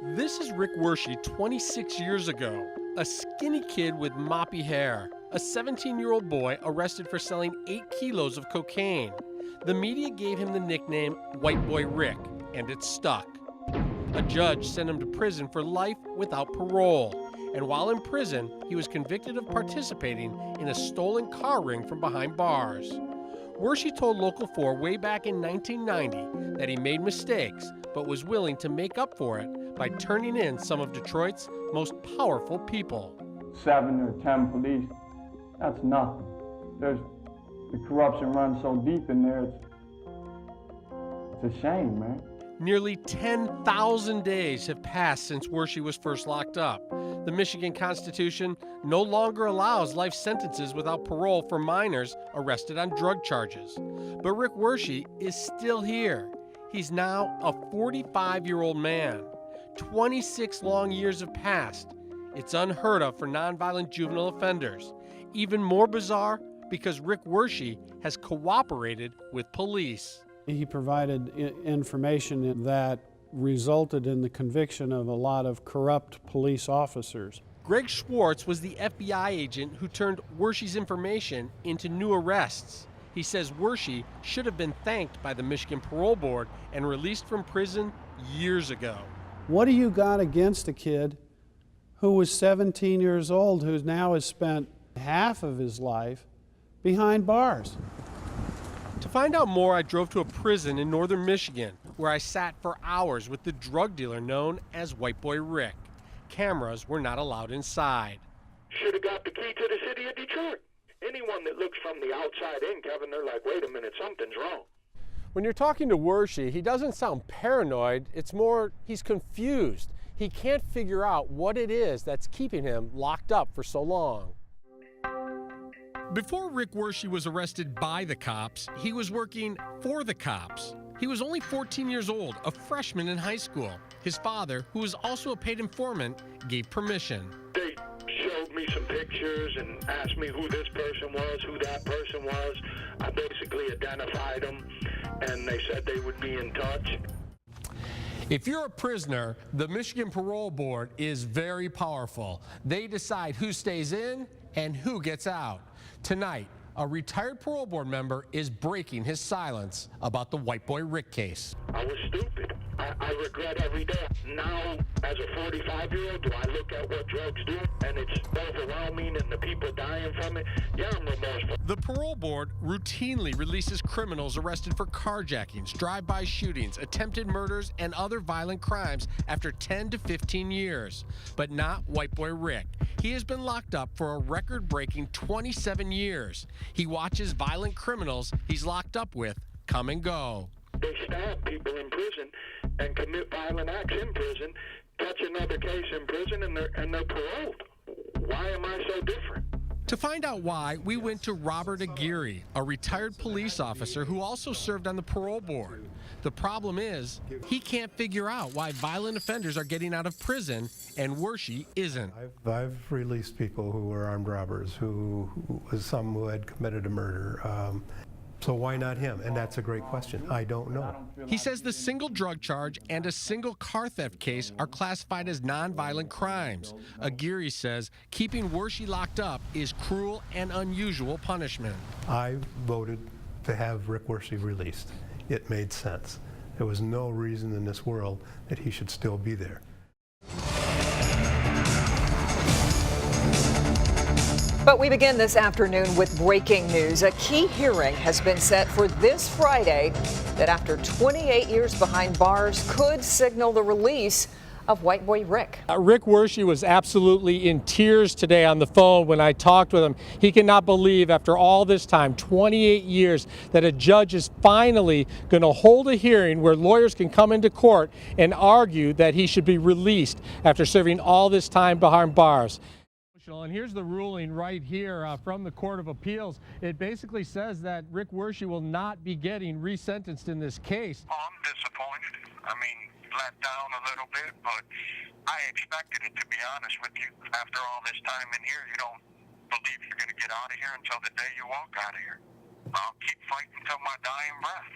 This is Rick Wershey 26 years ago, a skinny kid with moppy hair, a 17-year-old boy arrested for selling 8 kilos of cocaine. The media gave him the nickname White Boy Rick, and it stuck. A judge sent him to prison for life without parole, and while in prison, he was convicted of participating in a stolen car ring from behind bars. Wershey told Local 4 way back in 1990 that he made mistakes, but was willing to make up for it by turning in some of Detroit's most powerful people. 7 or 10 police, that's nothing. The corruption runs so deep in there, it's a shame, man. Nearly 10,000 days have passed since Wershey was first locked up. The Michigan Constitution no longer allows life sentences without parole for minors arrested on drug charges. But Rick Wershey is still here. He's now a 45-year-old man. 26 long years have passed. It's unheard of for nonviolent juvenile offenders. Even more bizarre because Rick Wershey has cooperated with police. He provided information that resulted in the conviction of a lot of corrupt police officers. Greg Schwartz was the FBI agent who turned Wershey's information into new arrests. He says Wershey should have been thanked by the Michigan Parole Board and released from prison years ago. What do you got against a kid who was 17 years old, who now has spent half of his life behind bars? To find out more, I drove to a prison in northern Michigan, where I sat for hours with the drug dealer known as White Boy Rick. Cameras were not allowed inside. Should have got the key to the city of Detroit. Anyone that looks from the outside in, Kevin, they're like, wait a minute, something's wrong. When you're talking to Wershey, he doesn't sound paranoid. It's more he's confused. He can't figure out what it is that's keeping him locked up for so long. Before Rick Wershey was arrested by the cops, he was working for the cops. He was only 14 years old, a freshman in high school. His father, who was also a paid informant, gave permission. They showed me some pictures and asked me who this person was, who that person was. I basically identified them, and they said they would be in touch. If you're a prisoner, the Michigan Parole Board is very powerful. They decide who stays in and who gets out. Tonight, a retired parole board member is breaking his silence about the White Boy Rick case. I was stupid. I regret every day. Now, as a 45-year-old, do I look at what drugs do and it's overwhelming and the people dying from it? Yeah, I'm remorseful. The parole board routinely releases criminals arrested for carjackings, drive-by shootings, attempted murders, and other violent crimes after 10 to 15 years. But not White Boy Rick. He has been locked up for a record-breaking 27 years. He watches violent criminals he's locked up with come and go. They stab people in prison and commit violent acts in prison, catch another case in prison, and they're paroled. Why am I so different? To find out why, we went to Robert Aguirre, a retired police officer who also served on the parole board. The problem is, he can't figure out why violent offenders are getting out of prison and Wershey isn't. I've released people who were armed robbers, some who had committed a murder. So why not him? And that's a great question. I don't know. He says the single drug charge and a single car theft case are classified as nonviolent crimes. Aguirre says keeping Wershey locked up is cruel and unusual punishment. I voted to have Rick Wershey released. It made sense. There was no reason in this world that he should still be there. But we begin this afternoon with breaking news. A key hearing has been set for this Friday that after 28 years behind bars could signal the release of White Boy Rick. Rick Wershey was absolutely in tears today on the phone when I talked with him. He cannot believe after all this time, 28 years, that a judge is finally going to hold a hearing where lawyers can come into court and argue that he should be released after serving all this time behind bars. And here's the ruling right here from the Court of Appeals. It basically says that Rick Wershey will not be getting resentenced in this case. I'm disappointed. I mean, let down a little bit, but I expected it, to be honest with you. After all this time in here, you don't believe you're going to get out of here until the day you walk out of here. I'll keep fighting till my dying breath.